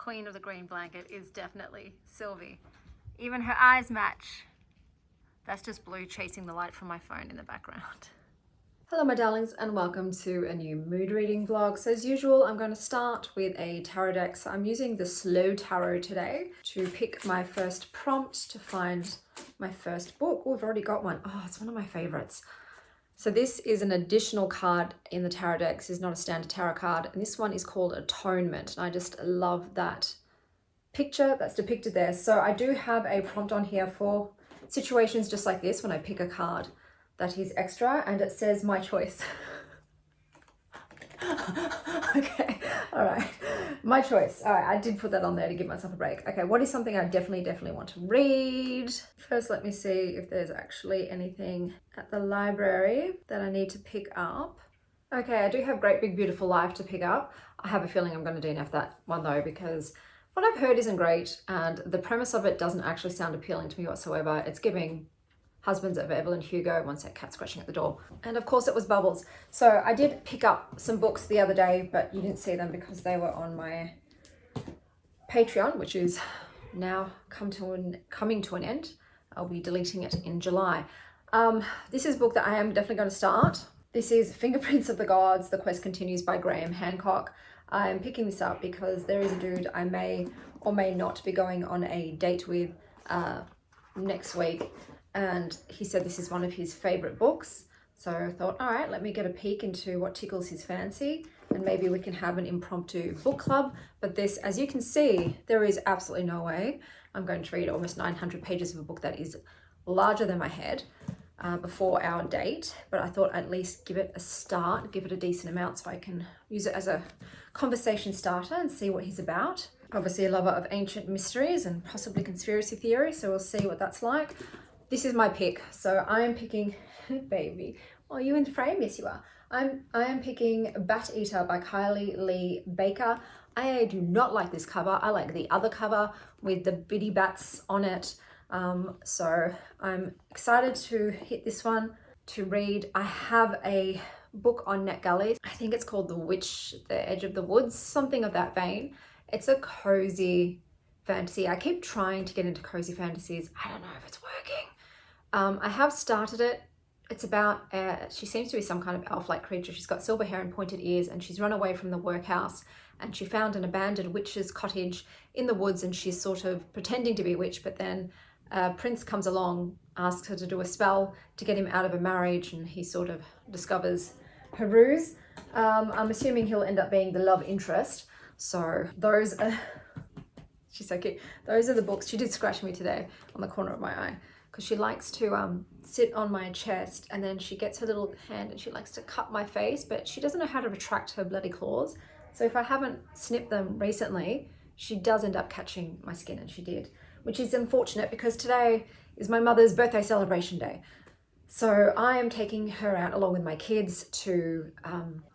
queen of the green blanket is definitely Sylvie. Even her eyes match. That's just blue chasing the light from my phone in the background. Hello my darlings, and welcome to a new mood reading vlog. So as usual, I'm going to start with a tarot deck. So I'm using the Slow Tarot today to pick my first prompt to find my first book. Oh, we've already got one. Oh, it's one of my favorites. So this is an additional card in the tarot deck. This is not a standard tarot card, and this one is called Atonement, and I just love that picture that's depicted there. So I do have a prompt on here for situations just like this when I pick a card that is extra, and it says my choice. Okay, all right, my choice. All right, I did put that on there to give myself a break. Okay, what is something I definitely want to read? First, let me see if there's actually anything at the library that I need to pick up. Okay, I do have Great Big Beautiful Life to pick up. I have a feeling I'm going to DNF that one though, because what I've heard isn't great, and the premise of it doesn't actually sound appealing to me whatsoever. It's giving Husbands of Evelyn Hugo. One sec, cat scratching at the door. And of course it was Bubbles. So I did pick up some books the other day, but you didn't see them because they were on my Patreon, which is now coming to an end. I'll be deleting it in July. This is a book that I am definitely going to start. This is Fingerprints of the Gods, The Quest Continues by Graham Hancock. I'm picking this up because there is a dude I may or may not be going on a date with next week. And he said this is one of his favorite books. So I thought, all right, let me get a peek into what tickles his fancy, and maybe we can have an impromptu book club. But this, as you can see, there is absolutely no way I'm going to read almost 900 pages of a book that is larger than my head before our date. But I thought at least give it a start, give it a decent amount so I can use it as a conversation starter and see what he's about. Obviously a lover of ancient mysteries and possibly conspiracy theory, so we'll see what that's like. This is my pick. So I am picking, baby, are you in the frame? Yes, you are. I am picking Bat Eater by Kylie Lee Baker. I do not like this cover. I like the other cover with the bitty bats on it. So I'm excited to hit this one to read. I have a book on NetGalley. I think it's called The Witch, The Edge of the Woods, something of that vein. It's a cozy fantasy. I keep trying to get into cozy fantasies. I don't know if it's working. I have started it. It's about, she seems to be some kind of elf-like creature. She's got silver hair and pointed ears, and she's run away from the workhouse, and she found an abandoned witch's cottage in the woods, and she's sort of pretending to be a witch, but then a prince comes along, asks her to do a spell to get him out of a marriage, and he sort of discovers her ruse. I'm assuming he'll end up being the love interest. So those are, she's so cute. Those are the books. She did scratch me today on the corner of my eye, because she likes to sit on my chest, and then she gets her little hand and she likes to cut my face, but she doesn't know how to retract her bloody claws. So if I haven't snipped them recently, she does end up catching my skin, and she did, which is unfortunate because today is my mother's birthday celebration day. So I am taking her out along with my kids to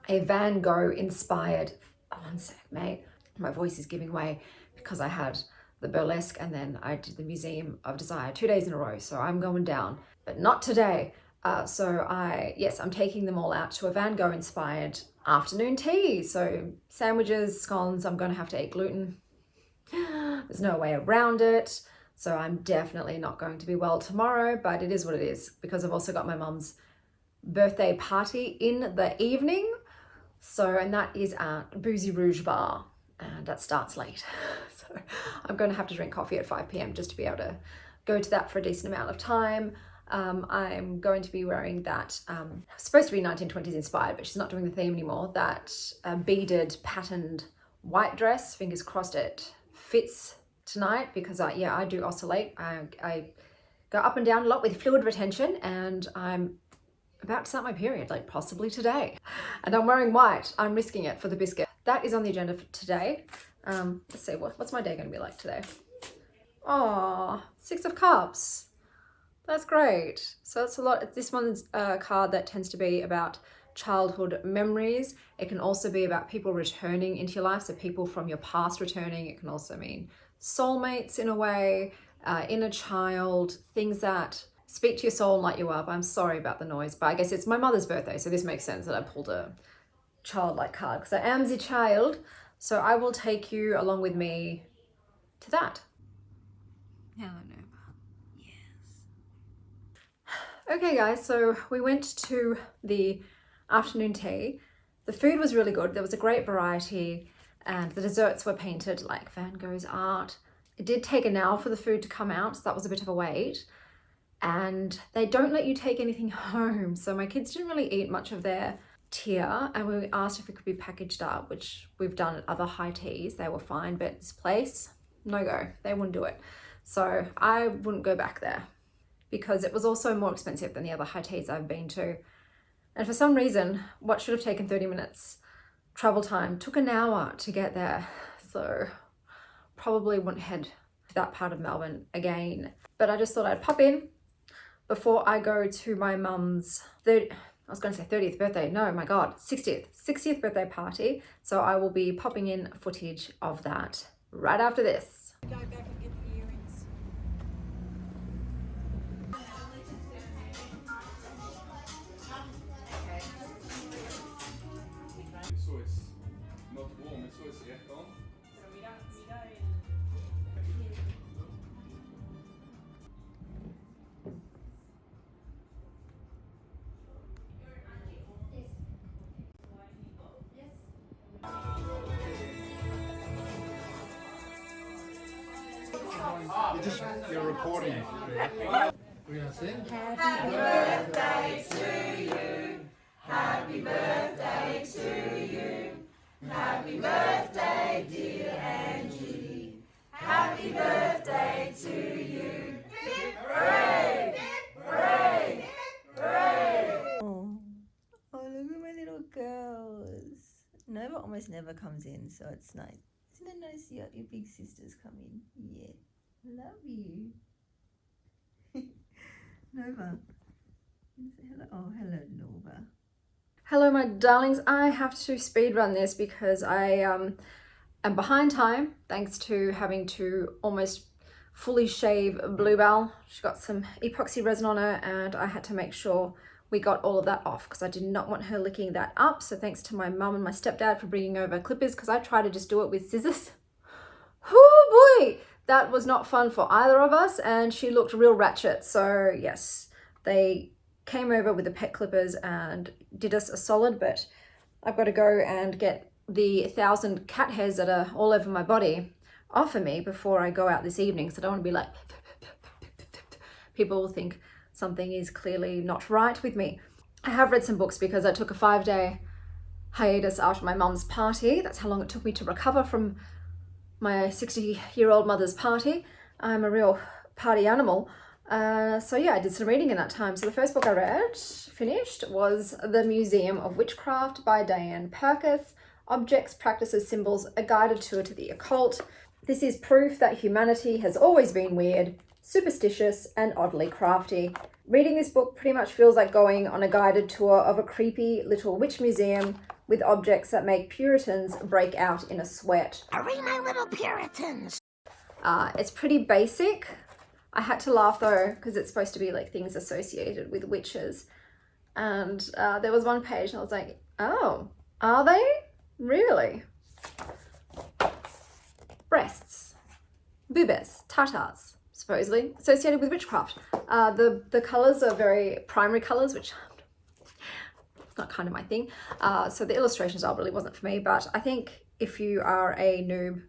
a Van Gogh inspired, oh, one sec, mate, my voice is giving way because I had the burlesque and then I did the Museum of Desire 2 days in a row. So I'm going down, but not today. Yes, I'm taking them all out to a Van Gogh inspired afternoon tea. So sandwiches, scones, I'm going to have to eat gluten. There's no way around it. So I'm definitely not going to be well tomorrow, but it is what it is, because I've also got my mum's birthday party in the evening. So, and that is at Boozy Rouge Bar, and that starts late. So I'm going to have to drink coffee at 5 p.m. just to be able to go to that for a decent amount of time. I'm going to be wearing that, supposed to be 1920s inspired, but she's not doing the theme anymore, that beaded patterned white dress. Fingers crossed it fits tonight, because I do oscillate. I go up and down a lot with fluid retention, and I'm about to start my period, like possibly today. And I'm wearing white. I'm risking it for the biscuit. That is on the agenda for today. Let's see, what's my day going to be like today? Oh, 6 of Cups. That's great. So that's a lot. This one's a card that tends to be about childhood memories. It can also be about people returning into your life, so people from your past returning. It can also mean soulmates in a way, inner child, things that speak to your soul and light you up. I'm sorry about the noise, but I guess it's my mother's birthday, so this makes sense that I pulled a childlike card, because I am the child. So I will take you along with me to that. Hello, Nova. Yes. Okay guys, so we went to the afternoon tea. The food was really good. There was a great variety and the desserts were painted like Van Gogh's art. It did take an hour for the food to come out, so that was a bit of a wait. And they don't let you take anything home. So my kids didn't really eat much of their tier, and we asked if it could be packaged up, which we've done at other high teas. They were fine, but this place, no go. They wouldn't do it. So I wouldn't go back there because it was also more expensive than the other high teas I've been to. And for some reason, what should have taken 30 minutes travel time took an hour to get there. So probably wouldn't head to that part of Melbourne again. But I just thought I'd pop in before I go to my mum's 30th birthday. No, my God, 60th birthday party. So I will be popping in footage of that right after this. Go back and get the earrings. So it's not warm, so it's aircon. So we don't. You're recording. We're gonna sing? Happy birthday to you. Happy birthday to you. Happy birthday, dear Angie. Happy birthday to you. Hooray! Hooray! Hooray! Oh, look at my little girls. Nova almost never comes in, so it's nice. Isn't it nice your big sisters come in? Yeah. Love you. Nova. Hello. Oh, hello, Nova. Hello, my darlings. I have to speed run this because I am behind time thanks to having to almost fully shave Bluebell. She got some epoxy resin on her and I had to make sure we got all of that off because I did not want her licking that up. So thanks to my mum and my stepdad for bringing over clippers because I tried to just do it with scissors. Oh boy, that was not fun for either of us and she looked real ratchet. So yes, they came over with the pet clippers and did us a solid, but I've got to go and get the 1,000 cat hairs that are all over my body off of me before I go out this evening. So I don't want to be like, people will think something is clearly not right with me. I have read some books because I took a 5-day hiatus after my mum's party. That's how long it took me to recover from my 60-year-old mother's party. I'm a real party animal. So yeah, I did some reading in that time. So the first book I read, finished, was The Museum of Witchcraft by Diane Purkis. Objects, Practices, Symbols, a guided tour to the occult. This is proof that humanity has always been weird, superstitious, and oddly crafty. Reading this book pretty much feels like going on a guided tour of a creepy little witch museum with objects that make Puritans break out in a sweat. Hurry, my little Puritans! It's pretty basic. I had to laugh though, because it's supposed to be like things associated with witches. And there was one page and I was like, oh, are they? Really? Breasts, boobas, tatas, supposedly associated with witchcraft. The colours are very primary colours, which is not kind of my thing. So the illustrations style really wasn't for me, but I think if you are a noob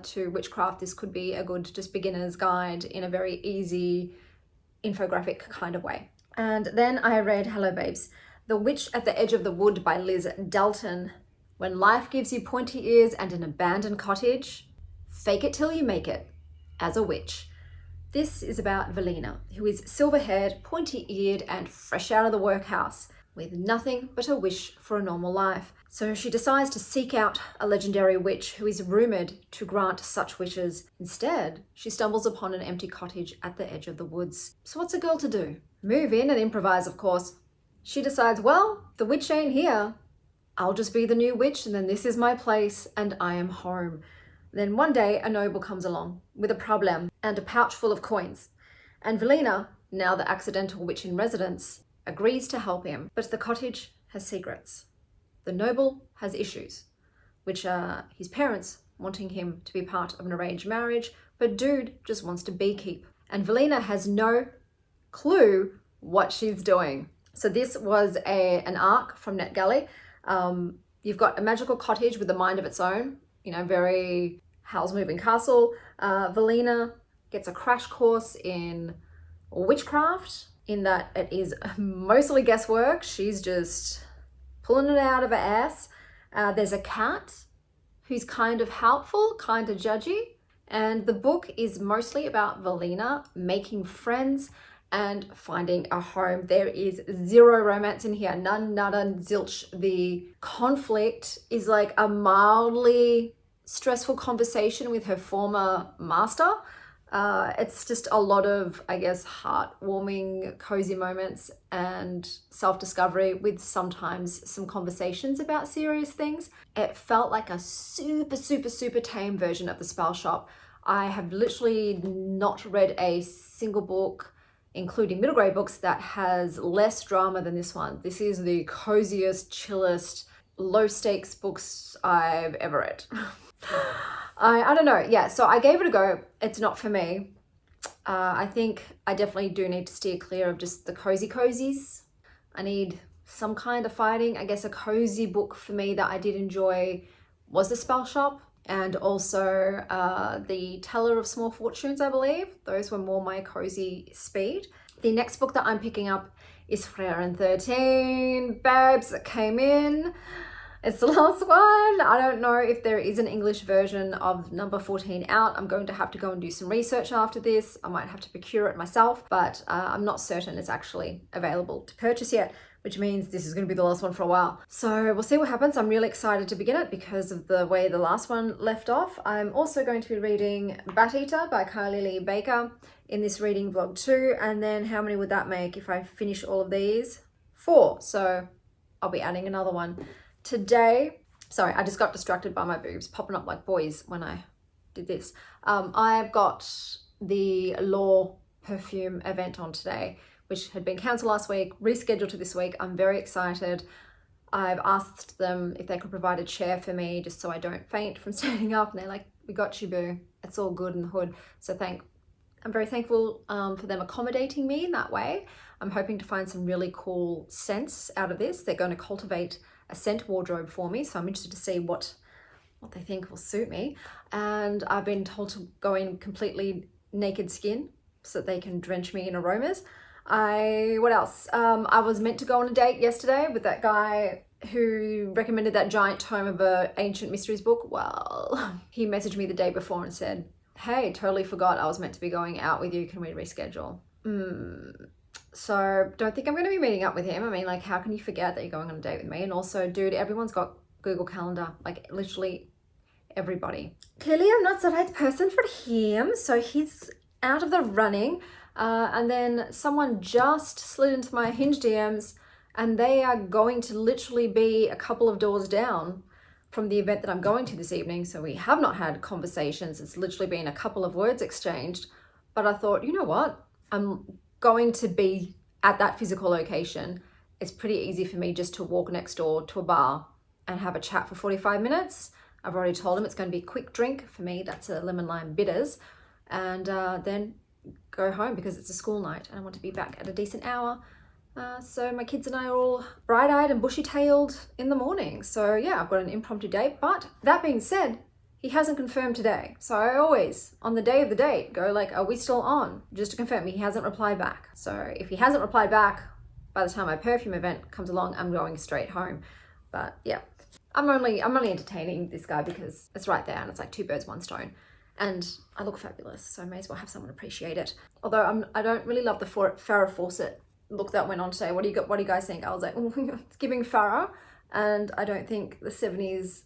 to witchcraft, this could be a good just beginner's guide in a very easy infographic kind of way. And then I read Hello Babes, The Witch at the Edge of the Wood by Liz Dalton. When life gives you pointy ears and an abandoned cottage, fake it till you make it as a witch. This is about Velina, who is silver-haired, pointy-eared, and fresh out of the workhouse, with nothing but a wish for a normal life. So she decides to seek out a legendary witch who is rumoured to grant such wishes. Instead, she stumbles upon an empty cottage at the edge of the woods. So what's a girl to do? Move in and improvise, of course. She decides, well, the witch ain't here. I'll just be the new witch and then this is my place and I am home. Then one day a noble comes along with a problem and a pouch full of coins. And Velina, now the accidental witch in residence, agrees to help him. But the cottage has secrets. The noble has issues. which are his parents wanting him to be part of an arranged marriage, but dude just wants to beekeep. And Velina has no clue what she's doing. So this was an arc from NetGalley. You've got a magical cottage with a mind of its own, you know, very Howl's Moving Castle. Velina gets a crash course in witchcraft, in that it is mostly guesswork. She's just pulling it out of her ass. There's a cat who's kind of helpful, kind of judgy. And the book is mostly about Velina making friends and finding a home. There is zero romance in here, none, nada, zilch. The conflict is like a mildly stressful conversation with her former master. It's just a lot of, I guess, heartwarming, cozy moments and self-discovery with sometimes some conversations about serious things. It felt like a super, super, super tame version of The Spell Shop. I have literally not read a single book, including middle grade books, that has less drama than this one. This is the coziest, chillest, low stakes books I've ever read. I don't know. Yeah, so I gave it a go. It's not for me. I think I definitely do need to steer clear of just the cozies. I need some kind of fighting. I guess a cozy book for me that I did enjoy was The Spell Shop, and also The Teller of Small Fortunes, I believe. Those were more my cozy speed. The next book that I'm picking up is Frieren 13. Babes, that came in. It's the last one. I don't know if there is an English version of number 14 out. I'm going to have to go and do some research after this. I might have to procure it myself, but I'm not certain it's actually available to purchase yet, which means this is going to be the last one for a while. So we'll see what happens. I'm really excited to begin it because of the way the last one left off. I'm also going to be reading Bat Eater by Kylie Lee Baker in this reading vlog too. And then how many would that make if I finish all of these? 4. So I'll be adding another one. Today, sorry, I just got distracted by my boobs popping up like boys when I did this. I've got the Law Perfume event on today, which had been cancelled last week, rescheduled to this week. I'm very excited. I've asked them if they could provide a chair for me just so I don't faint from standing up, and they're like, we got you, boo. It's all good in the hood. So I'm very thankful for them accommodating me in that way. I'm hoping to find some really cool scents out of this. They're going to cultivate a scent wardrobe for me, so I'm interested to see what they think will suit me. And I've been told to go in completely naked skin so that they can drench me in aromas. What else? I was meant to go on a date yesterday with that guy who recommended that giant tome of a ancient mysteries book. Well, he messaged me the day before and said, hey, totally forgot I was meant to be going out with you. Can we reschedule? So don't think I'm going to be meeting up with him. I mean, like, how can you forget that you're going on a date with me? And also, dude, everyone's got Google Calendar, like literally everybody. Clearly, I'm not the right person for him, so he's out of the running. And then someone just slid into my Hinge DMs, and they are going to literally be a couple of doors down from the event that I'm going to this evening. So we have not had conversations. It's literally been a couple of words exchanged. But I thought, you know what? I'm going to be at that physical location. It's pretty easy for me just to walk next door to a bar and have a chat for 45 minutes. I've already told him it's going to be a quick drink. For me, that's a lemon lime bitters. And then go home because it's a school night and I want to be back at a decent hour. So my kids and I are all bright-eyed and bushy-tailed in the morning. So yeah, I've got an impromptu date. But that being said, he hasn't confirmed today. So I always, on the day of the date, go like, are we still on? Just to confirm. He hasn't replied back. So if he hasn't replied back, by the time my Perfume event comes along, I'm going straight home. But yeah, I'm only entertaining this guy because it's right there and it's like 2 birds, 1 stone. And I look fabulous, so I may as well have someone appreciate it. Although I don't really love the Farrah Fawcett look that went on today. What do you guys think? I was like, it's giving Farrah, and I don't think the 70s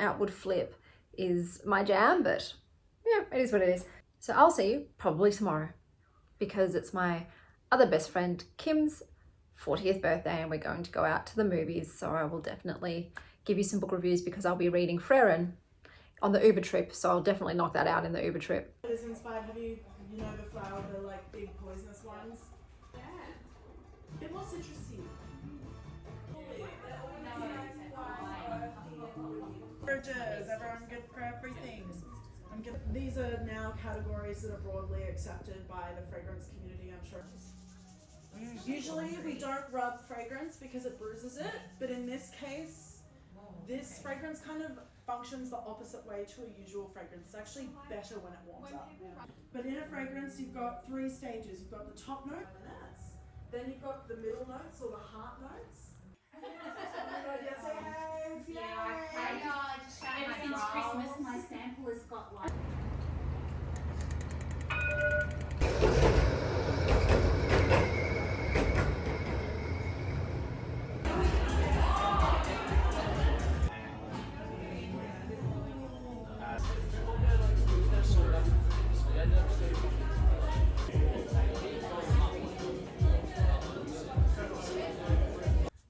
outward flip is my jam, but yeah, it is what it is. So I'll see you probably tomorrow because it's my other best friend Kim's 40th birthday and we're going to go out to the movies. So I will definitely give you some book reviews because I'll be reading Frieren on the Uber trip. So I'll definitely knock that out in the Uber trip. It is inspired. Have you know the flower, the like big poisonous ones? Yeah. Bit more citrusy. Is everyone good for everything? These are now categories that are broadly accepted by the fragrance community, I'm sure. Usually we don't rub fragrance because it bruises it, but in this case, this fragrance kind of functions the opposite way to a usual fragrance. It's actually better when it warms up. But in a fragrance, you've got 3 stages. You've got the top note, then you've got the middle notes or the heart notes. Yes, hey, yay! Ever since Christmas, my sample has got like.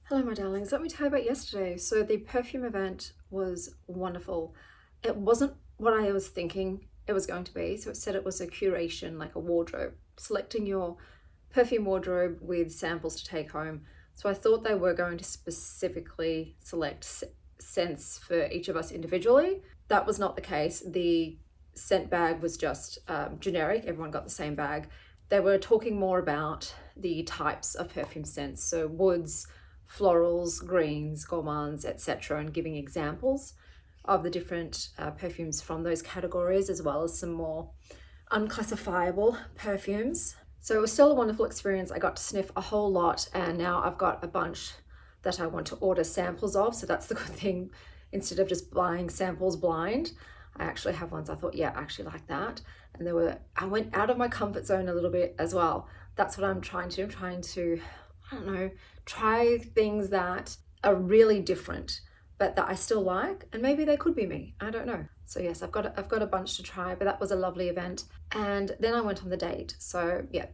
Hello my darlings, let me tell you about yesterday. So the perfume event was wonderful. It wasn't what I was thinking it was going to be. So it said it was a curation, like a wardrobe, selecting your perfume wardrobe with samples to take home. So I thought they were going to specifically select scents for each of us individually. That was not the case. The scent bag was just generic. Everyone got the same bag. They were talking more about the types of perfume scents. So woods, florals, greens, gourmands, etc., and giving examples of the different perfumes from those categories, as well as some more unclassifiable perfumes. So it was still a wonderful experience. I got to sniff a whole lot, and now I've got a bunch that I want to order samples of. So that's the good thing. Instead of just buying samples blind, I actually have ones I thought, yeah, I actually like that. And I went out of my comfort zone a little bit as well. That's what I'm trying to do. I'm trying to, I don't know, try things that are really different, but that I still like, and maybe they could be me. I don't know. So yes, I've got a bunch to try, but that was a lovely event. And then I went on the date. So yeah,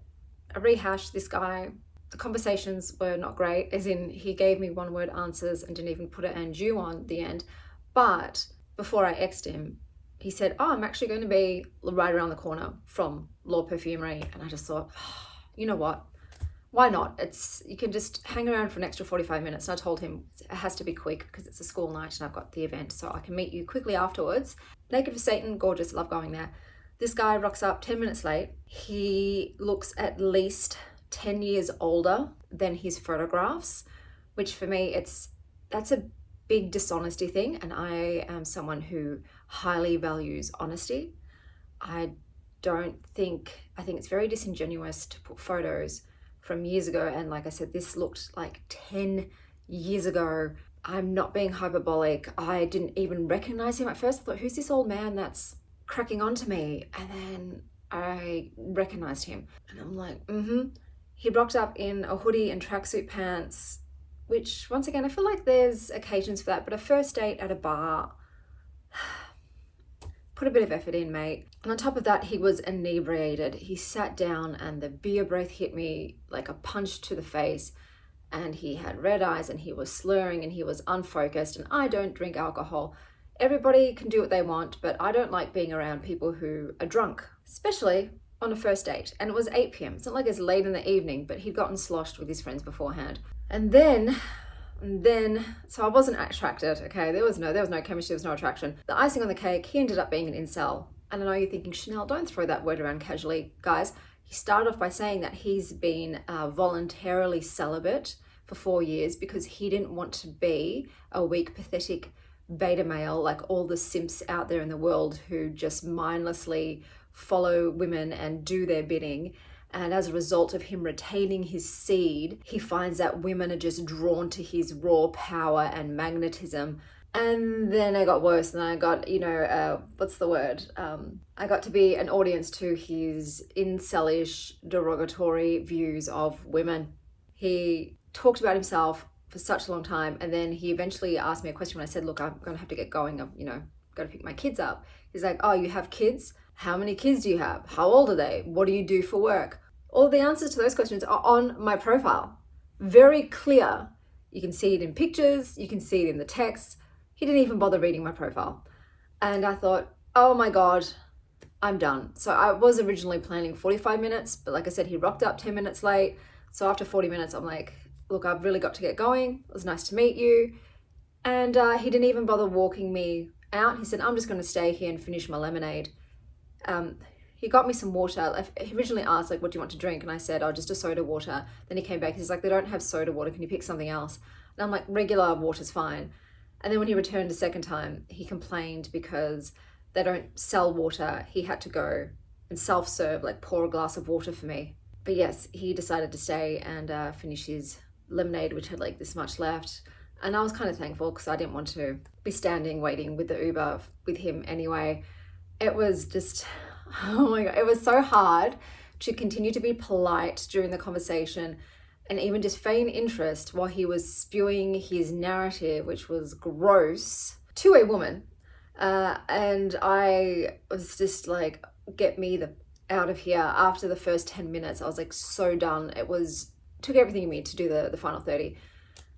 I rehashed this guy. The conversations were not great, as in he gave me one-word answers and didn't even put an "and you" on the end. But before I X'd him, he said, "Oh, I'm actually going to be right around the corner from Law Perfumery," and I just thought, oh, you know what? Why not? You can just hang around for an extra 45 minutes. And I told him it has to be quick because it's a school night and I've got the event, so I can meet you quickly afterwards. Naked for Satan, gorgeous, love going there. This guy rocks up 10 minutes late. He looks at least 10 years older than his photographs, which for me, that's a big dishonesty thing. And I am someone who highly values honesty. I think it's very disingenuous to put photos from years ago, and like I said, this looked like 10 years ago. I'm not being hyperbolic. I didn't even recognize him at first. I thought, who's this old man that's cracking onto me? And then I recognized him, and I'm like, He rocked up in a hoodie and tracksuit pants, which once again, I feel like there's occasions for that, but a first date at a bar, put a bit of effort in, mate. And on top of that, he was inebriated. He sat down and the beer breath hit me like a punch to the face, and he had red eyes and he was slurring and he was unfocused, and I don't drink alcohol. Everybody can do what they want, but I don't like being around people who are drunk, especially on a first date. And it was 8 p.m. It's not like it's late in the evening, but he'd gotten sloshed with his friends beforehand. And then, so I wasn't attracted, okay? There was no chemistry, there was no attraction. The icing on the cake, he ended up being an incel. And I know you're thinking, Chanel, don't throw that word around casually. Guys, he started off by saying that he's been voluntarily celibate for 4 years because he didn't want to be a weak, pathetic beta male like all the simps out there in the world who just mindlessly follow women and do their bidding. And as a result of him retaining his seed, he finds that women are just drawn to his raw power and magnetism. And then it got worse, and I got, I got to be an audience to his incelish, derogatory views of women. He talked about himself for such a long time, and then he eventually asked me a question when I said, look, I'm going to have to get going. I've, got to pick my kids up. He's like, oh, you have kids? How many kids do you have? How old are they? What do you do for work? All the answers to those questions are on my profile. Very clear. You can see it in pictures. You can see it in the text. He didn't even bother reading my profile. And I thought, oh my God, I'm done. So I was originally planning 45 minutes, but like I said, he rocked up 10 minutes late. So after 40 minutes, I'm like, look, I've really got to get going. It was nice to meet you. And he didn't even bother walking me out. He said, I'm just going to stay here and finish my lemonade. He got me some water. He originally asked, like, what do you want to drink? And I said, oh, just a soda water. Then he came back. He's like, they don't have soda water. Can you pick something else? And I'm like, regular water's fine. And then when he returned a second time, he complained because they don't sell water. He had to go and self-serve, like pour a glass of water for me. But yes, he decided to stay and finish his lemonade, which had like this much left. And I was kind of thankful because I didn't want to be standing waiting with the Uber with him anyway. It was just, oh my God, it was so hard to continue to be polite during the conversation and even just feign interest while he was spewing his narrative, which was gross, to a woman. And I was just like, get me out of here. After the first 10 minutes, I was like so done. Took everything in me to do the final 30.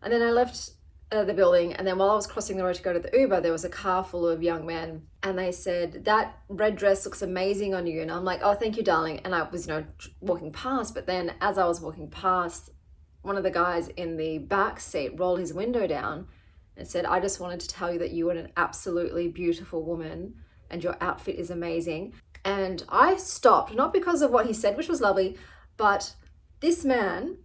And then I left the building, and then while I was crossing the road to go to the Uber, there was a car full of young men, and they said, that red dress looks amazing on you. And I'm like, oh, thank you, darling. And I was, walking past, but then as I was walking past, one of the guys in the back seat rolled his window down and said, I just wanted to tell you that you are an absolutely beautiful woman and your outfit is amazing. And I stopped, not because of what he said, which was lovely, but this man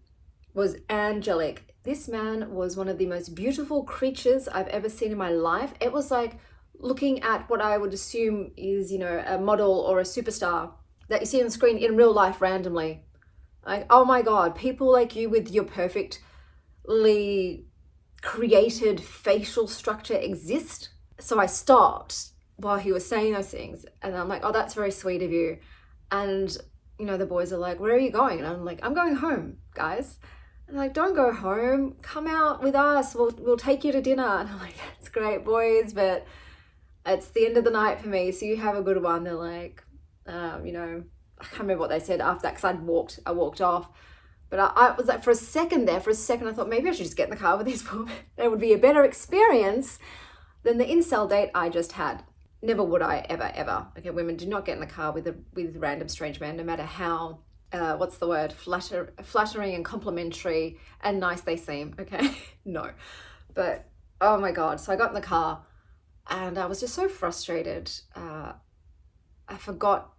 was angelic. This man was one of the most beautiful creatures I've ever seen in my life. It was like looking at what I would assume is, a model or a superstar that you see on the screen in real life randomly. Like, oh my God, people like you with your perfectly created facial structure exist. So I stopped while he was saying those things. And I'm like, oh, that's very sweet of you. And, the boys are like, where are you going? And I'm like, I'm going home, guys. And they're like, don't go home. Come out with us. We'll take you to dinner. And I'm like, that's great, boys, but it's the end of the night for me. So you have a good one. They're like, I can't remember what they said after that because I walked off. But I was like, for a second, I thought maybe I should just get in the car with this woman. It would be a better experience than the incel date I just had. Never would I ever. Okay, women, do not get in the car with random strange men, no matter how, flattering and complimentary and nice they seem, okay? No. But, oh my God. So I got in the car and I was just so frustrated. I've forgotten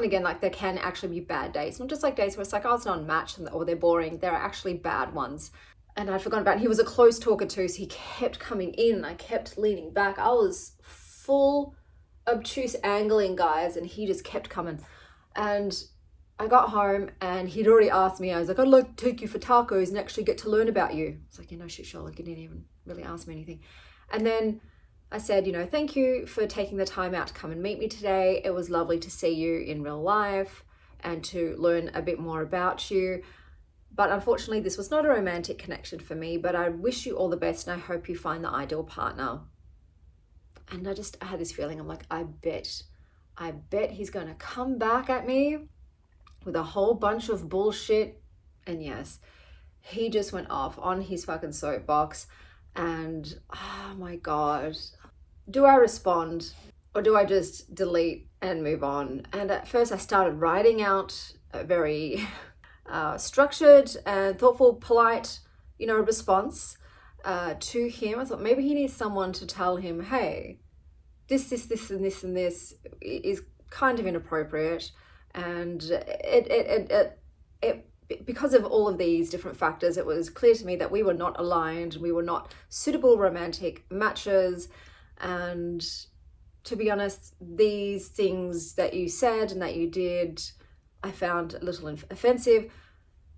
again, like there can actually be bad dates. Not just like dates where it's like, oh, it's not a match or they're boring. There are actually bad ones. And I'd forgotten about it. He was a close talker too, so he kept coming in and I kept leaning back. I was full obtuse angling, guys, and he just kept coming. And I got home and he'd already asked me, I was like, I'd like to take you for tacos and actually get to learn about you. It's like, shit, Sherlock, you didn't even really ask me anything. And then I said, thank you for taking the time out to come and meet me today. It was lovely to see you in real life and to learn a bit more about you. But unfortunately, this was not a romantic connection for me, but I wish you all the best and I hope you find the ideal partner. And I had this feeling, I'm like, I bet he's going to come back at me with a whole bunch of bullshit. And yes, he just went off on his fucking soapbox. And oh my God, do I respond or do I just delete and move on? And at first I started writing out a very structured and thoughtful, polite, response to him. I thought maybe he needs someone to tell him, hey, this, and this, and this is kind of inappropriate. And it because of all of these different factors, it was clear to me that we were not aligned, we were not suitable romantic matches. And to be honest, these things that you said and that you did, I found a little offensive.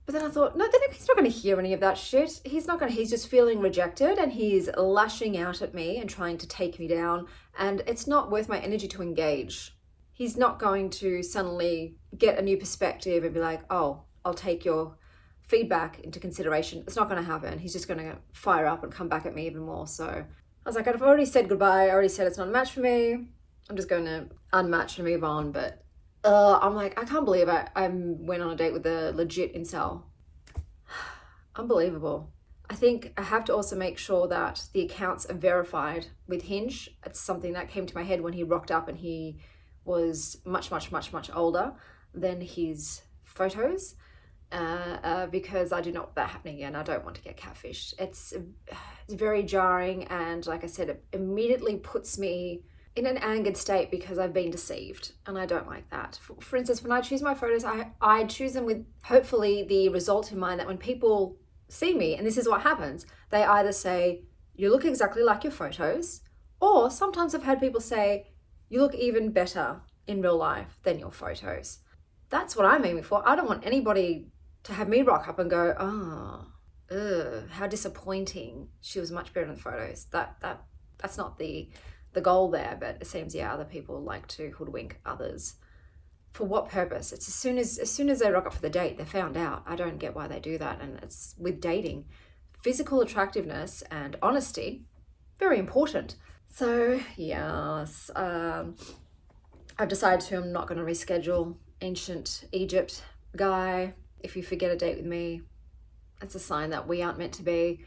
But then I thought, no, he's not going to hear any of that shit. He's just feeling rejected and he's lashing out at me and trying to take me down. And it's not worth my energy to engage. He's not going to suddenly get a new perspective and be like, oh, I'll take your feedback into consideration. It's not going to happen. He's just going to fire up and come back at me even more. So I was like, I've already said goodbye. I already said it's not a match for me. I'm just going to unmatch and move on. But I'm like, I can't believe I went on a date with a legit incel. Unbelievable. I think I have to also make sure that the accounts are verified with Hinge. It's something that came to my head when he rocked up and he was much older than his photos. because I do not want that happening again. I don't want to get catfished. It's very jarring, and like I said, it immediately puts me in an angered state because I've been deceived, and I don't like that. For instance, when I choose my photos, I choose them with hopefully the result in mind that when people see me, and this is what happens, they either say, you look exactly like your photos, or sometimes I've had people say, you look even better in real life than your photos. That's what I'm aiming for. I don't want anybody to have me rock up and go, how disappointing. She was much better in the photos. That's not the goal there, but it seems, yeah, other people like to hoodwink others. For what purpose? It's as soon as they rock up for the date, they're found out. I don't get why they do that. And it's with dating. Physical attractiveness and honesty, very important. So yes, I've decided I'm not going to reschedule ancient Egypt guy. If you forget a date with me, it's a sign that we aren't meant to be.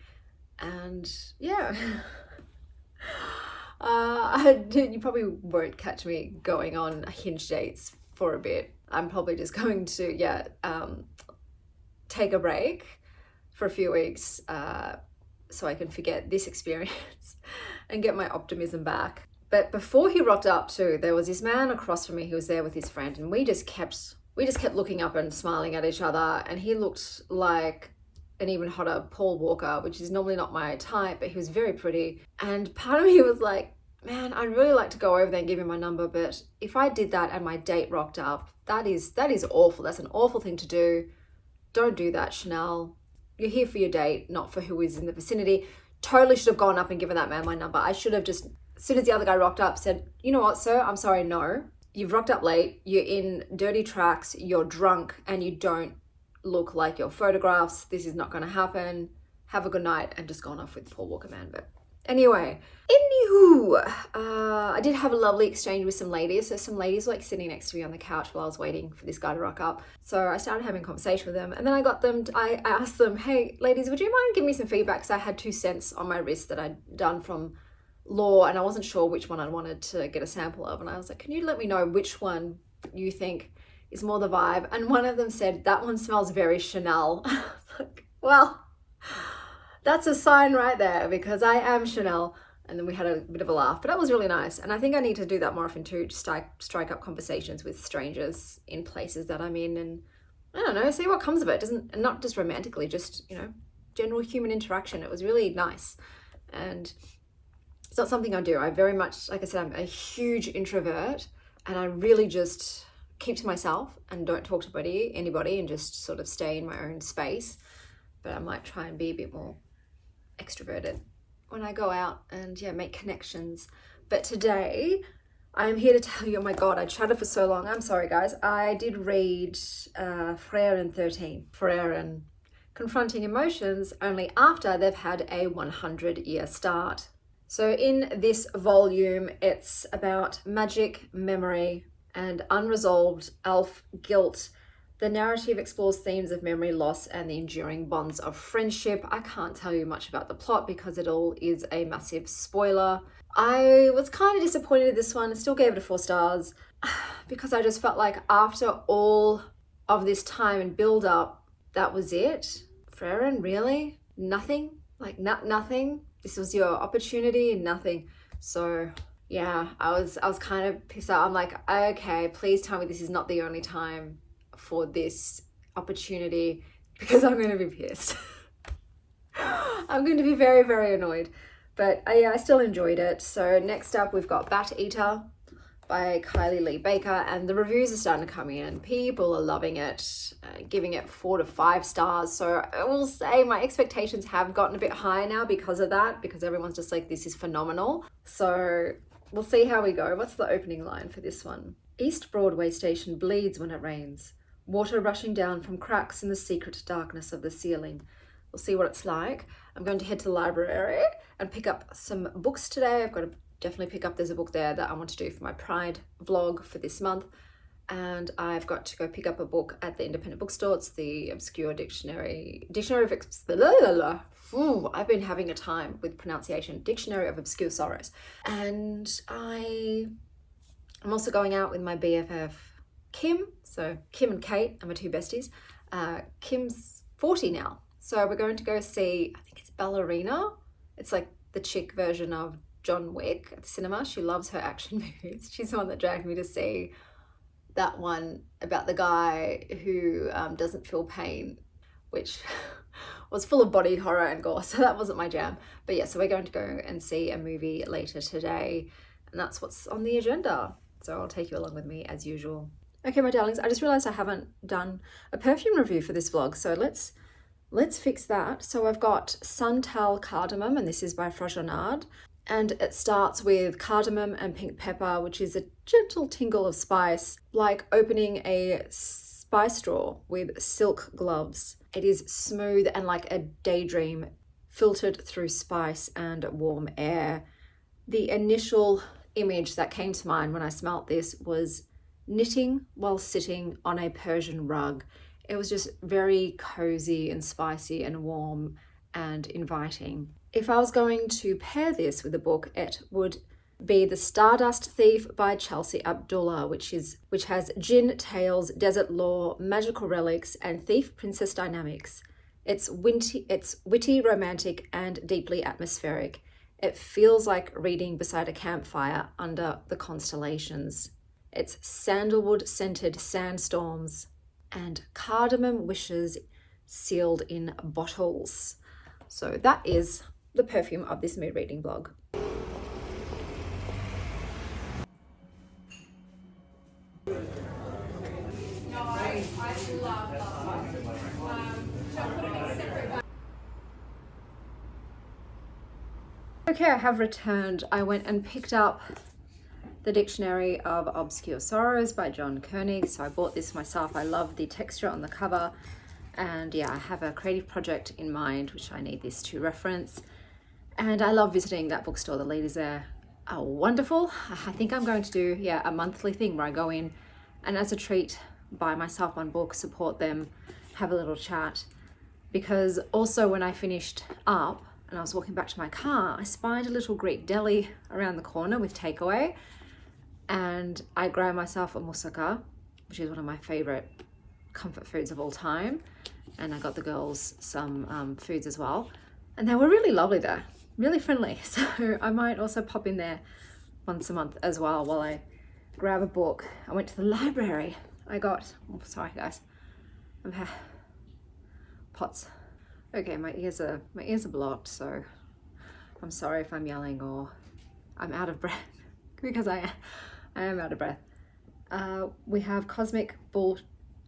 And yeah, you probably won't catch me going on Hinge dates for a bit. I'm probably just going to take a break for a few weeks so I can forget this experience and get my optimism back. But before he rocked up too, there was this man across from me who was there with his friend, and we just kept looking up and smiling at each other, and he looked like an even hotter Paul Walker, which is normally not my type, but he was very pretty. And part of me was like, man, I'd really like to go over there and give him my number, but if I did that and my date rocked up, that is awful. That's an awful thing to do. Don't do that, Chanel. You're here for your date, not for who is in the vicinity. Totally should have gone up and given that man my number. I should have just, as soon as the other guy rocked up, said, you know what, sir, I'm sorry, no. You've rocked up late, you're in dirty tracks, you're drunk, and you don't look like your photographs. This is not going to happen. Have a good night, and just gone off with Paul Walker man. But anyway, I did have a lovely exchange with some ladies. So some ladies were like sitting next to me on the couch while I was waiting for this guy to rock up. So I started having a conversation with them, and then I asked them, hey ladies, would you mind giving me some feedback? Because I had 2 cents on my wrist that I'd done from law, and I wasn't sure which one I wanted to get a sample of. And I was like, can you let me know which one you think is more the vibe? And one of them said, that one smells very Chanel. I was like, well, that's a sign right there, because I am Chanel. And then we had a bit of a laugh, but that was really nice. And I think I need to do that more often too, to strike up conversations with strangers in places that I'm in, and I don't know, see what comes of it. And not just romantically, just, general human interaction. It was really nice. And it's not something I do. I very much, like I said, I'm a huge introvert, and I really just keep to myself and don't talk to anybody and just sort of stay in my own space. But I might try and be a bit more extroverted when I go out and make connections. But today I'm here to tell you, oh my God, I chatted for so long. I'm sorry guys. I did read Frieren 13. Frieren, confronting emotions only after they've had a 100-year start. So in this volume, it's about magic, memory, and unresolved elf guilt. The narrative explores themes of memory loss and the enduring bonds of friendship. I can't tell you much about the plot because it all is a massive spoiler. I was kind of disappointed in this one. I still gave it a 4 stars because I just felt like after all of this time and build up, that was it. Frieren, really? Nothing? Like nothing? This was your opportunity and nothing. So yeah, I was kind of pissed out. I'm like, okay, please tell me this is not the only time for this opportunity, because I'm going to be pissed. I'm going to be very, very annoyed. But I still enjoyed it. So next up we've got Bat Eater by Kylie Lee Baker, and the reviews are starting to come in. People are loving it, giving it 4 to 5 stars. So I will say my expectations have gotten a bit higher now because of that, because everyone's just like, this is phenomenal. So we'll see how we go. What's the opening line for this one? East Broadway station bleeds when it rains. Water rushing down from cracks in the secret darkness of the ceiling. We'll see what it's like. I'm going to head to the library and pick up some books today. I've got to definitely pick up, there's a book there that I want to do for my Pride vlog for this month. And I've got to go pick up a book at the independent bookstore. It's the Obscure Dictionary of Ooh, I've been having a time with pronunciation. Dictionary of Obscure Sorrows. And I'm also going out with my BFF Kim. So Kim and Kate are my 2 besties. Kim's 40 now. So we're going to go see, I think it's Ballerina. It's like the chick version of John Wick at the cinema. She loves her action movies. She's the one that dragged me to see that one about the guy who doesn't feel pain, which was full of body horror and gore, so that wasn't my jam. But yeah, so we're going to go and see a movie later today, and that's what's on the agenda. So I'll take you along with me as usual. Okay, my darlings, I just realized I haven't done a perfume review for this vlog, so let's fix that. So I've got Suntal Cardamom, and this is by Frieren. And it starts with cardamom and pink pepper, which is a gentle tingle of spice, like opening a spice drawer with silk gloves. It is smooth and like a daydream, filtered through spice and warm air. The initial image that came to mind when I smelt this was knitting while sitting on a Persian rug. It was just very cozy and spicy and warm and inviting. If I was going to pair this with a book, it would be The Stardust Thief by Chelsea Abdullah, which has gin tales, desert lore, magical relics, and thief princess dynamics. It's witty, romantic, and deeply atmospheric. It feels like reading beside a campfire under the constellations. It's sandalwood scented sandstorms and cardamom wishes sealed in bottles. So that is the perfume of this mood reading blog. Okay, I have returned. I went and picked up the Dictionary of Obscure Sorrows by John Koenig. So I bought this myself. I love the texture on the cover. And yeah, I have a creative project in mind, which I need this to reference. And I love visiting that bookstore. The ladies there are wonderful. I think I'm going to do, a monthly thing where I go in and as a treat, buy myself one book, support them, have a little chat. Because also when I finished up and I was walking back to my car, I spied a little Greek deli around the corner with takeaway. And I grabbed myself a moussaka, which is one of my favorite comfort foods of all time. And I got the girls some foods as well. And they were really lovely there, really friendly. So I might also pop in there once a month as well while I grab a book. I went to the library. I got, sorry guys, pots. Okay, my ears are blocked, so I'm sorry if I'm yelling or I'm out of breath because I am out of breath. We have Cosmic Bull,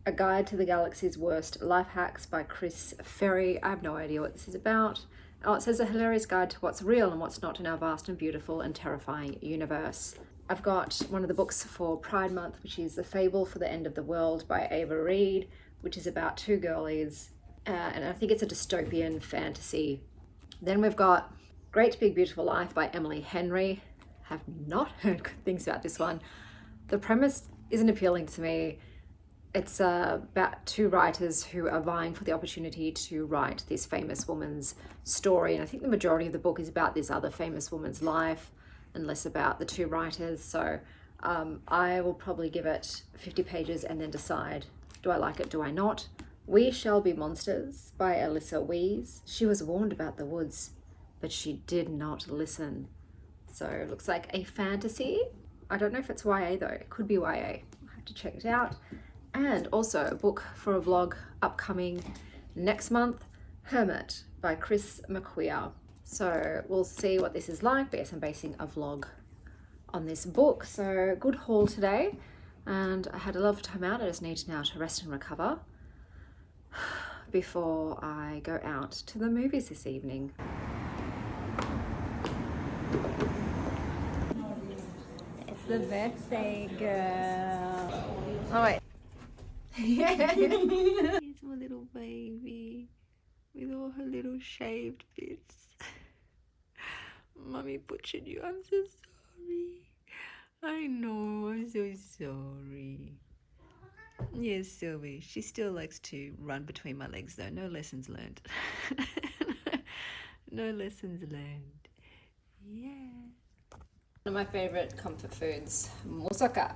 A Guide to the Galaxy's Worst Life Hacks by Chris Ferry. I have no idea what this is about. Oh, it says a hilarious guide to what's real and what's not in our vast and beautiful and terrifying universe. I've got one of the books for Pride Month, which is The Fable for the End of the World by Ava Reed, which is about two girlies, and I think it's a dystopian fantasy. Then we've got Great Big Beautiful Life by Emily Henry. Have not heard good things about this one. The premise isn't appealing to me. It's about two writers who are vying for the opportunity to write this famous woman's story. And I think the majority of the book is about this other famous woman's life and less about the two writers. So I will probably give it 50 pages and then decide, do I like it, do I not? We Shall Be Monsters by Alyssa Wees. She was warned about the woods, but she did not listen. So it looks like a fantasy. I don't know if it's YA though. It could be YA. I'll have to check it out. And also a book for a vlog upcoming next month, Hermit by Chris McQueer. So we'll see what this is like, but yes, I'm basing a vlog on this book. So good haul today, and I had a lovely time out. I just need now to rest and recover before I go out to the movies this evening. It's the birthday girl. Oh wait. Here's my little baby with all her little shaved bits. Mummy butchered you. I'm so sorry. I know. I'm so sorry. Yes, Sylvie. She still likes to run between my legs though. No lessons learned. No lessons learned. Yeah. One of my favorite comfort foods, moussaka.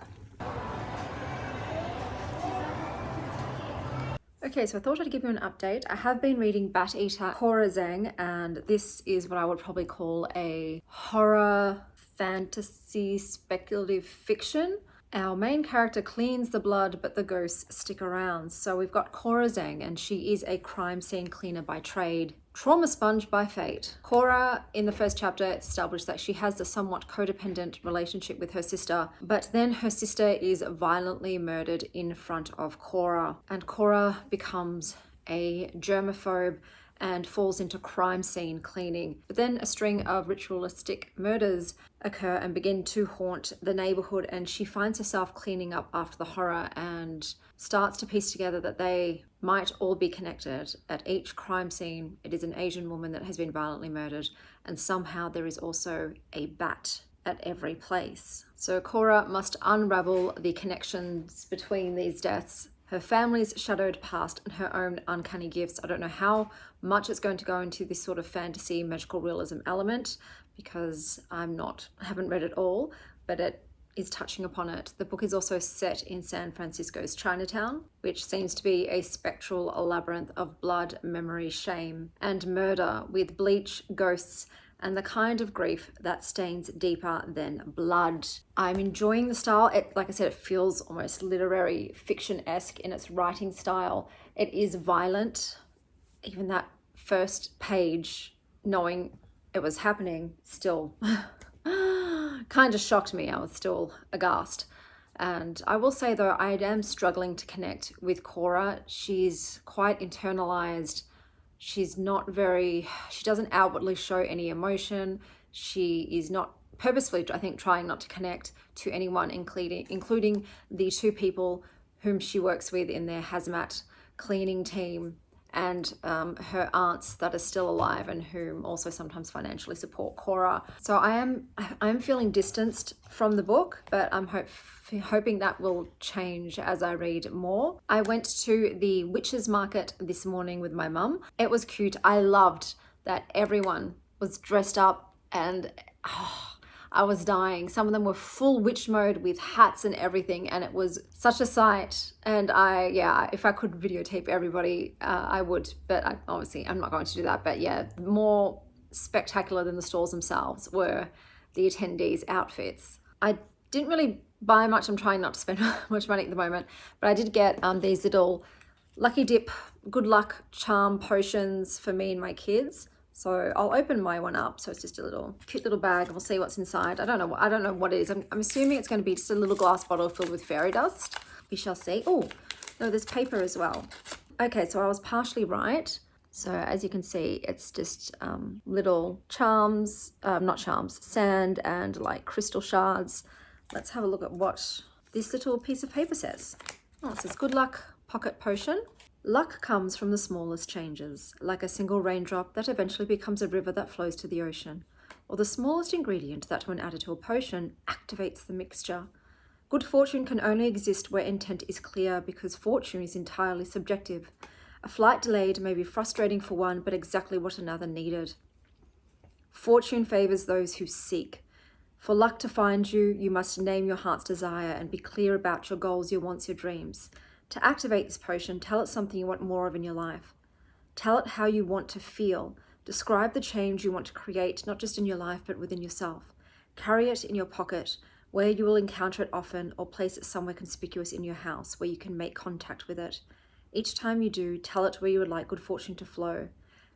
Okay, so I thought I'd give you an update. I have been reading Bat Eater Cora Zeng, and this is what I would probably call a horror, fantasy, speculative fiction. Our main character cleans the blood, but the ghosts stick around. So we've got Cora Zeng, and she is a crime scene cleaner by trade, trauma sponge by fate. Cora, in the first chapter, it's established that she has a somewhat codependent relationship with her sister, but then her sister is violently murdered in front of Cora, and Cora becomes a germaphobe and falls into crime scene cleaning. But then a string of ritualistic murders occur and begin to haunt the neighborhood, and she finds herself cleaning up after the horror and starts to piece together that they might all be connected. At each crime scene, it is an Asian woman that has been violently murdered, and somehow there is also a bat at every place. So Cora must unravel the connections between these deaths, her family's shadowed past, and her own uncanny gifts. I don't know how much it's going to go into this sort of fantasy magical realism element, because I haven't read it all, but it is touching upon it. The book is also set in San Francisco's Chinatown, which seems to be a spectral labyrinth of blood, memory, shame, and murder, with bleach, ghosts, and the kind of grief that stains deeper than blood. I'm enjoying the style. Like I said, it feels almost literary fiction-esque in its writing style. It is violent. Even that first page, knowing it was happening, still kind of shocked me. I was still aghast. And I will say, though, I am struggling to connect with Cora. She's quite internalized. She doesn't outwardly show any emotion. She is not purposefully, I think, trying not to connect to anyone, including the two people whom she works with in their hazmat cleaning team, and her aunts that are still alive and whom also sometimes financially support Cora. So I am feeling distanced from the book, but I'm hoping that will change as I read more. I went to the witches market this morning with my mum. It was cute. I loved that everyone was dressed up, and I was dying. Some of them were full witch mode with hats and everything, and it was such a sight. And if I could videotape everybody, I would, but I'm not going to do that. But yeah, more spectacular than the stalls themselves were the attendees' outfits. I didn't really buy much. I'm trying not to spend much money at the moment, but I did get these little lucky dip, good luck charm potions for me and my kids. So I'll open my one up. So it's just a cute little bag. We'll see what's inside. I don't know what it is. I'm assuming it's going to be just a little glass bottle filled with fairy dust. We shall see. Oh, no, there's paper as well. Okay, so I was partially right. So as you can see, it's just little charms, sand and like crystal shards. Let's have a look at what this little piece of paper says. Oh, it says, good luck pocket potion. Luck comes from the smallest changes, like a single raindrop that eventually becomes a river that flows to the ocean, or the smallest ingredient that, when added to a potion, activates the mixture. Good fortune can only exist where intent is clear, because fortune is entirely subjective. A flight delayed may be frustrating for one, but exactly what another needed. Fortune favors those who seek. For luck to find you, you must name your heart's desire and be clear about your goals, your wants, your dreams. To activate this potion, tell it something you want more of in your life. Tell it how you want to feel. Describe the change you want to create, not just in your life, but within yourself. Carry it in your pocket, where you will encounter it often, or place it somewhere conspicuous in your house where you can make contact with it. Each time you do, tell it where you would like good fortune to flow.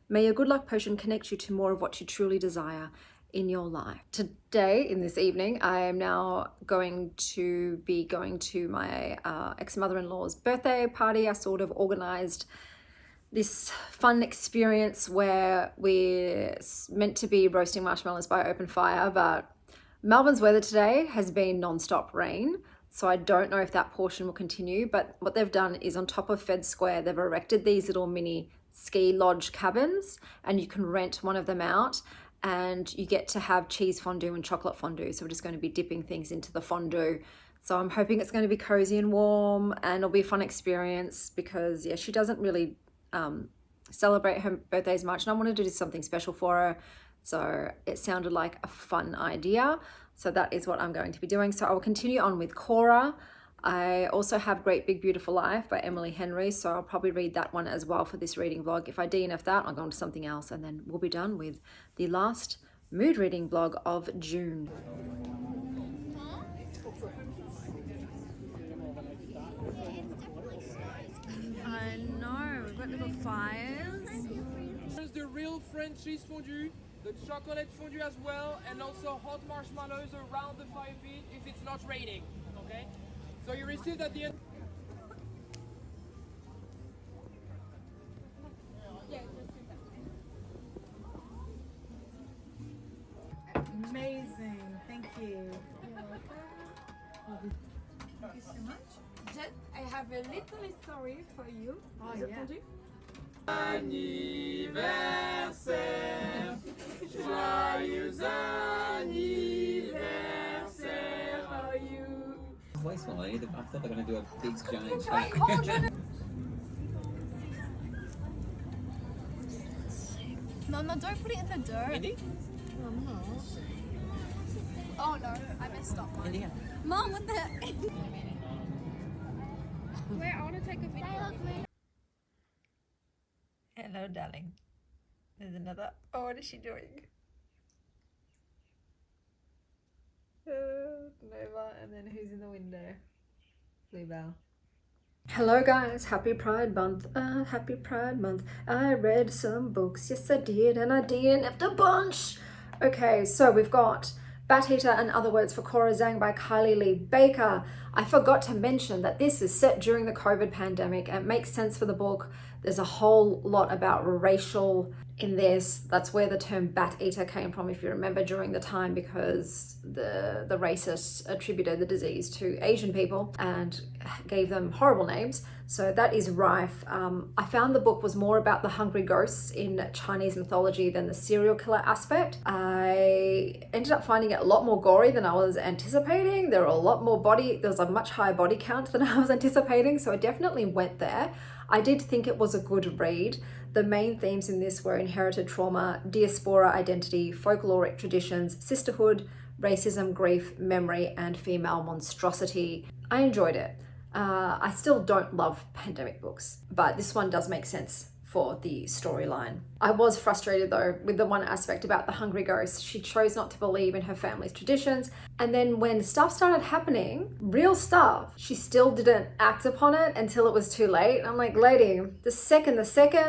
May your good luck potion connect you to more of what you truly desire in your life. Today, in this evening, I am now going to be going to my ex-mother-in-law's birthday party. I sort of organized this fun experience where we're meant to be roasting marshmallows by open fire, but Melbourne's weather today has been non-stop rain, so I don't know if that portion will continue. But what they've done is, on top of Fed Square, they've erected these little mini ski lodge cabins, and you can rent one of them out, and you get to have cheese fondue and chocolate fondue. So we're just going to be dipping things into the fondue. So I'm hoping it's going to be cozy and warm, and it'll be a fun experience, because yeah, she doesn't really celebrate her birthdays much, and I wanted to do something special for her. So it sounded like a fun idea. So that is what I'm going to be doing. So I will continue on with Cora. I also have Great Big Beautiful Life by Emily Henry, so I'll probably read that one as well for this reading vlog. If I DNF that, I'll go on to something else, and then we'll be done with the last mood reading vlog of June. I know, we've got little fires. There's the real French cheese fondue, the chocolate fondue as well, and also hot marshmallows around the fire pit if it's not raining, okay? So you received at the end. Amazing, thank you. Thank you so much. Just, I have a little story for you. Oh, Is it yeah. fondue? Anniversaire, joyeux anniversaire à you. Wasteful, I thought they were going to do a big giant cake. No, don't put it in the dirt. Indy? Oh no, I messed up. Indy? Mom, what the? Wait, I want to take a video. Hello, darling. There's another. Oh, what is she doing? Nova, and then who's in the window? Bluebell. Hello guys, happy Pride Month, happy Pride Month. I read some books, yes I did, and I DNF'd a bunch. Okay, so we've got Bat Eater and Other Words for Cora Zeng by Kylie Lee Baker. I forgot to mention that this is set during the COVID pandemic, and it makes sense for the book. There's a whole lot about racial in this. That's where the term Bat Eater came from, if you remember, during the time, because the racists attributed the disease to Asian people and gave them horrible names. So that is rife. I found the book was more about the hungry ghosts in Chinese mythology than the serial killer aspect. I ended up finding it a lot more gory than I was anticipating. There was a much higher body count than I was anticipating, so I definitely went there. I did think it was a good read. The main themes in this were inherited trauma, diaspora identity, folkloric traditions, sisterhood, racism, grief, memory, and female monstrosity. I enjoyed it. I still don't love pandemic books, but this one does make sense for the storyline. I was frustrated though with the one aspect about the hungry ghost. She chose not to believe in her family's traditions, and then when stuff started happening, real stuff, she still didn't act upon it until it was too late. I'm like, lady, the second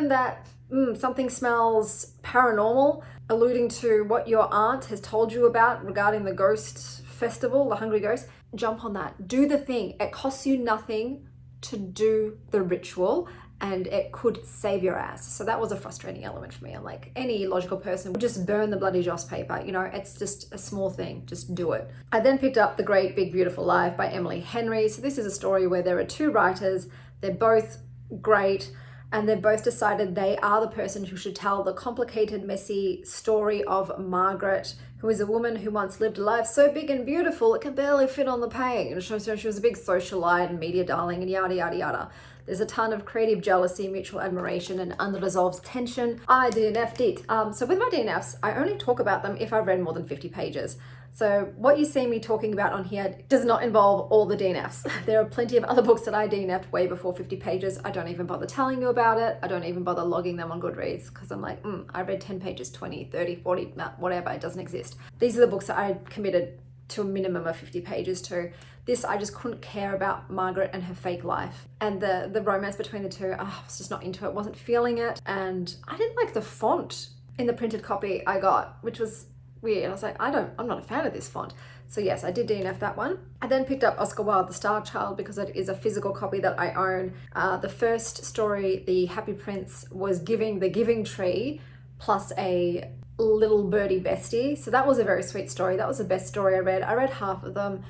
that something smells paranormal, alluding to what your aunt has told you about regarding the ghost festival, the hungry ghost, jump on that. Do the thing. It costs you nothing to do the ritual, and it could save your ass. So that was a frustrating element for me. I'm like, any logical person would just burn the bloody joss paper. You know, it's just a small thing, just do it. I then picked up The Great Big Beautiful Life by Emily Henry. So this is a story where there are two writers. They're both great, and they've both decided they are the person who should tell the complicated, messy story of Margaret, who is a woman who once lived a life so big and beautiful it can barely fit on the page. So she was a big socialite and media darling and yada, yada, yada. There's a ton of creative jealousy, mutual admiration, and unresolved tension. I DNF'd it. So with my DNFs, I only talk about them if I've read more than 50 pages. So what you see me talking about on here does not involve all the DNFs. There are plenty of other books that I DNF'd way before 50 pages. I don't even bother telling you about it. I don't even bother logging them on Goodreads because I'm like, I read 10 pages, 20, 30, 40, nah, whatever, it doesn't exist. These are the books that I committed to a minimum of 50 pages to. This, I just couldn't care about Margaret and her fake life. And the romance between the two, I was just not into it, wasn't feeling it. And I didn't like the font in the printed copy I got, which was weird. I was like, I'm not a fan of this font. So yes, I did DNF that one. I then picked up Oscar Wilde, The Star Child, because it is a physical copy that I own. The first story, The Happy Prince, was giving the Giving Tree plus a little birdie bestie. So that was a very sweet story. That was the best story I read. I read half of them.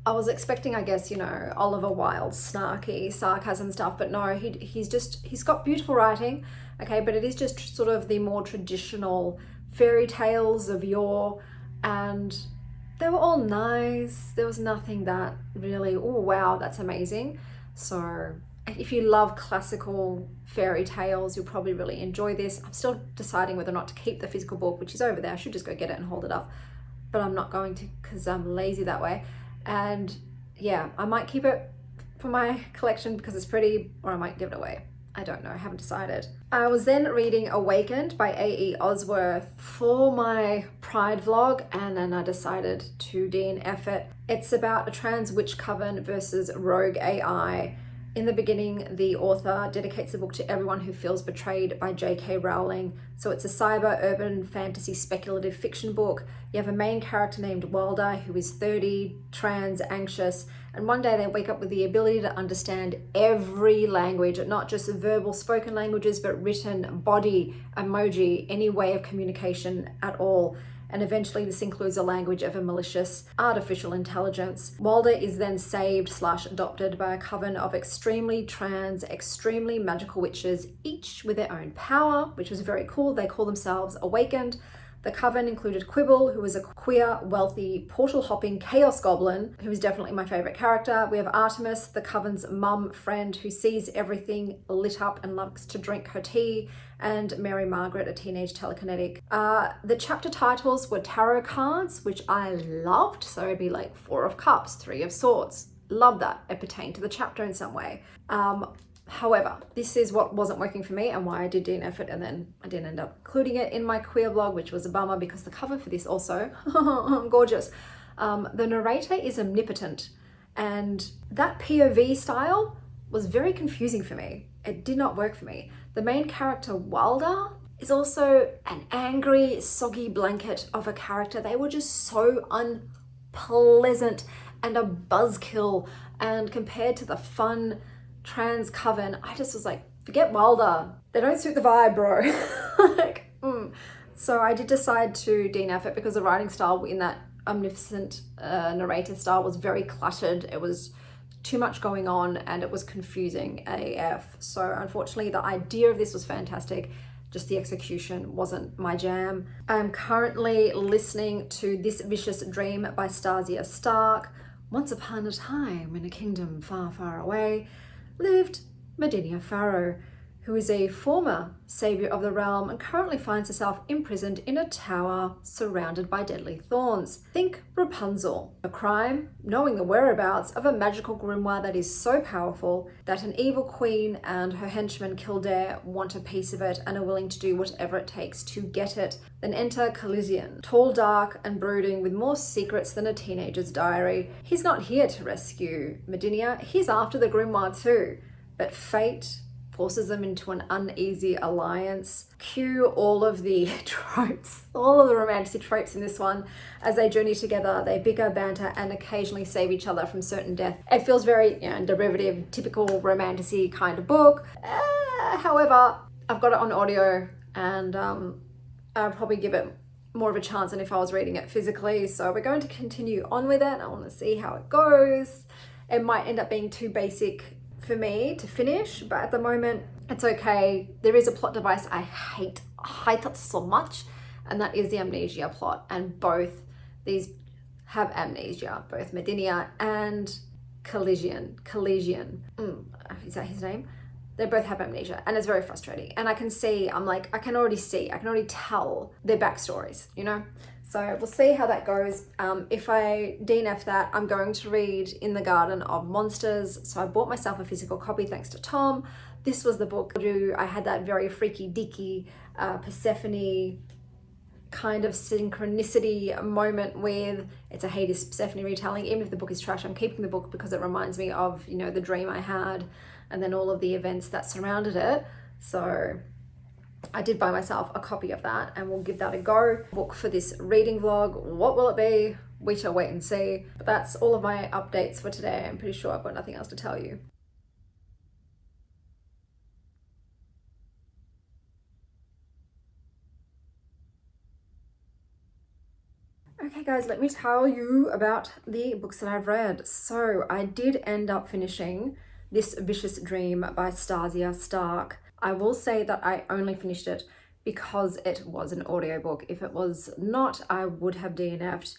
I was expecting, I guess, you know, Oliver Wilde's snarky sarcasm stuff, but no, he's got beautiful writing, okay, but it is just sort of the more traditional fairy tales of yore, and they were all nice. There was nothing that really, oh wow, that's amazing. So if you love classical fairy tales, you'll probably really enjoy this. I'm still deciding whether or not to keep the physical book, which is over there. I should just go get it and hold it up, but I'm not going to because I'm lazy that way. And yeah, I might keep it for my collection because it's pretty, or I might give it away. I don't know, I haven't decided. I was then reading Awakened by A.E. Osworth for my Pride vlog, and then I decided to DNF it. It's about a trans witch coven versus rogue AI. In the beginning, the author dedicates the book to everyone who feels betrayed by J.K. Rowling. So it's a cyber urban fantasy speculative fiction book. You have a main character named Wilder who is 30, trans, anxious, and one day they wake up with the ability to understand every language, not just verbal spoken languages, but written, body, emoji, any way of communication at all. And eventually this includes a language of a malicious artificial intelligence. Wilder is then saved/adopted by a coven of extremely trans, extremely magical witches, each with their own power, which was very cool. They call themselves Awakened. The coven included Quibble, who was a queer, wealthy, portal-hopping chaos goblin, who is definitely my favorite character. We have Artemis, the coven's mum friend, who sees everything lit up and loves to drink her tea, and Mary Margaret, a teenage telekinetic. The chapter titles were tarot cards, which I loved. So it'd be like 4 of Cups, 3 of Swords. Love that. It pertained to the chapter in some way. However, this is what wasn't working for me and why I did DNF it, and then I didn't end up including it in my queer blog, which was a bummer because the cover for this also, gorgeous. The narrator is omnipotent, and that POV style was very confusing for me. It did not work for me. The main character, Wilder, is also an angry, soggy blanket of a character. They were just so unpleasant and a buzzkill, and compared to the fun trans coven, I just was like, forget Wilder. They don't suit the vibe, bro. So I did decide to DNF it because the writing style in that omnipotent narrator style was very cluttered. It was too much going on and it was confusing AF. So unfortunately, the idea of this was fantastic. Just the execution wasn't my jam. I'm currently listening to This Vicious Dream by Stasia Stark. Once upon a time in a kingdom far, far away, lived Medinia Farrow, who is a former savior of the realm and currently finds herself imprisoned in a tower surrounded by deadly thorns. Think Rapunzel. A crime, knowing the whereabouts of a magical grimoire that is so powerful that an evil queen and her henchman Kildare want a piece of it and are willing to do whatever it takes to get it. Then enter Callisian, tall, dark, and brooding with more secrets than a teenager's diary. He's not here to rescue Medinia, he's after the grimoire too. But fate forces them into an uneasy alliance. Cue all of the tropes, all of the romantic tropes in this one. As they journey together, they bicker, banter, and occasionally save each other from certain death. It feels very, derivative, typical romantic kind of book. However, I've got it on audio, and I'll probably give it more of a chance than if I was reading it physically. So we're going to continue on with it. I want to see how it goes. It might end up being too basic for me to finish, but at the moment it's okay. There is a plot device I hate it so much, and that is the amnesia plot, and both these have amnesia, both Medinia and Callisian. Is that his name? They both have amnesia, and it's very frustrating. And I can see, I can already tell their backstories, So we'll see how that goes. If I DNF that, I'm going to read In the Garden of Monsters. So I bought myself a physical copy thanks to Tom. This was the book. I had that very freaky dicky Persephone kind of synchronicity moment with. It's a Hades Persephone retelling. Even if the book is trash, I'm keeping the book because it reminds me of, the dream I had and then all of the events that surrounded it. So I did buy myself a copy of that, and we'll give that a go. Book for this reading vlog, what will it be? We shall wait and see. But that's all of my updates for today. I'm pretty sure I've got nothing else to tell you. Okay guys, let me tell you about the books that I've read. So I did end up finishing This Vicious Dream by Stasia Stark. I will say that I only finished it because it was an audiobook. If it was not, I would have DNF'd.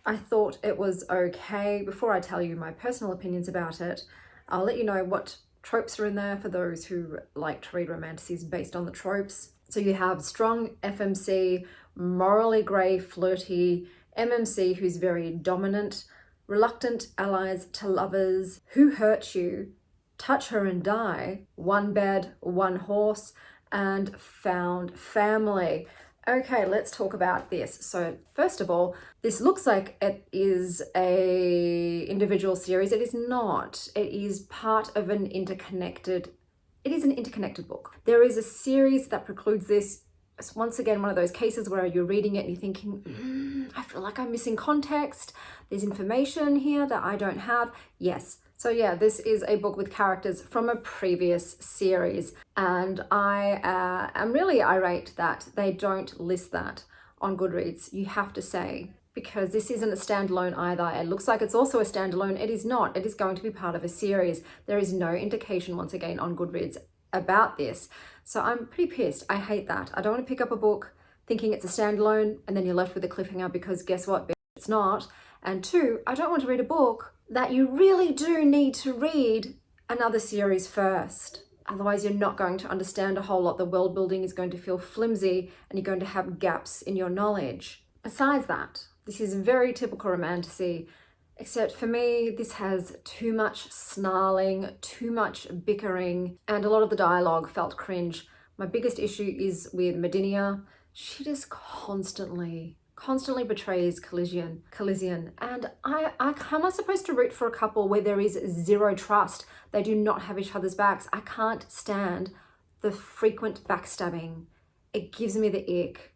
I thought it was okay. Before I tell you my personal opinions about it, I'll let you know what tropes are in there for those who like to read romanticies based on the tropes. So you have strong FMC, morally grey, flirty, MMC who's very dominant, reluctant allies to lovers, who hurt you, touch her and die, one bed, one horse, and found family. Okay, let's talk about this. So first of all, this looks like it is a individual series. It is not. It is part of an interconnected book. There is a series that precludes this. It's once again one of those cases where you're reading it and you're thinking, I feel like I'm missing context. There's information here that I don't have. Yes. So yeah, this is a book with characters from a previous series, and I am really irate that they don't list that on Goodreads. You have to say, because this isn't a standalone either. It looks like it's also a standalone. It is not. It is going to be part of a series. There is no indication once again on Goodreads about this. So I'm pretty pissed. I hate that. I don't want to pick up a book thinking it's a standalone and then you're left with a cliffhanger because guess what, bitch, it's not. And two, I don't want to read a book that you really do need to read another series first. Otherwise, you're not going to understand a whole lot. The world building is going to feel flimsy and you're going to have gaps in your knowledge. Besides that, this is very typical romantasy, except for me, this has too much snarling, too much bickering, and a lot of the dialogue felt cringe. My biggest issue is with Medinia. She just constantly betrays Callisian. And how am I supposed to root for a couple where there is zero trust? They do not have each other's backs. I can't stand the frequent backstabbing. It gives me the ick.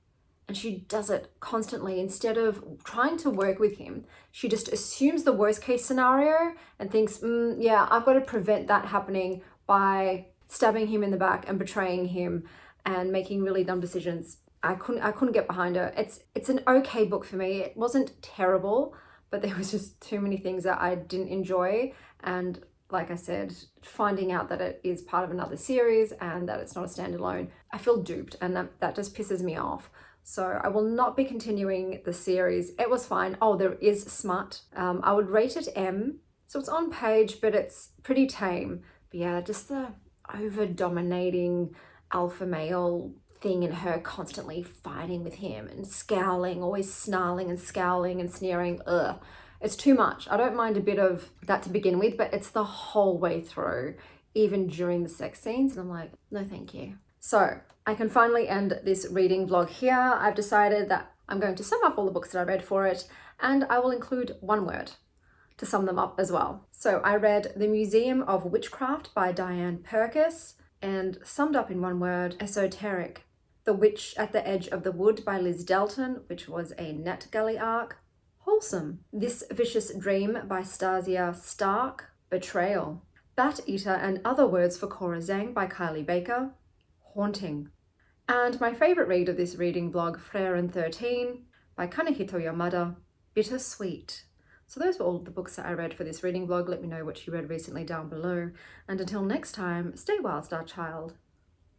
And she does it constantly. Instead of trying to work with him, she just assumes the worst case scenario and thinks, yeah, I've got to prevent that happening by stabbing him in the back and betraying him and making really dumb decisions. I couldn't get behind her. It's an okay book for me. It wasn't terrible, but there was just too many things that I didn't enjoy. And like I said, finding out that it is part of another series and that it's not a standalone, I feel duped, and that just pisses me off. So I will not be continuing the series. It was fine. Oh, there is smut. I would rate it M. So it's on page, but it's pretty tame. But yeah, just the over-dominating alpha male thing in her constantly fighting with him and scowling, always snarling and scowling and sneering. Ugh. It's too much. I don't mind a bit of that to begin with, but it's the whole way through, even during the sex scenes. And I'm like, no, thank you. So I can finally end this reading vlog here. I've decided that I'm going to sum up all the books that I read for it, and I will include one word to sum them up as well. So I read The Museum of Witchcraft by Diane Purkis, and summed up in one word, esoteric. The Witch at the Edge of the Wood by Liz Delton, which was a NetGalley arc, wholesome. This Vicious Dream by Stasia Stark, betrayal. Bat Eater and Other Words for Cora Zeng by Kylie Baker, haunting. And my favourite read of this reading vlog, Frieren 13 by Kanehito Yamada, bittersweet. So those were all the books that I read for this reading vlog. Let me know what you read recently down below. And until next time, stay wild, Star Child.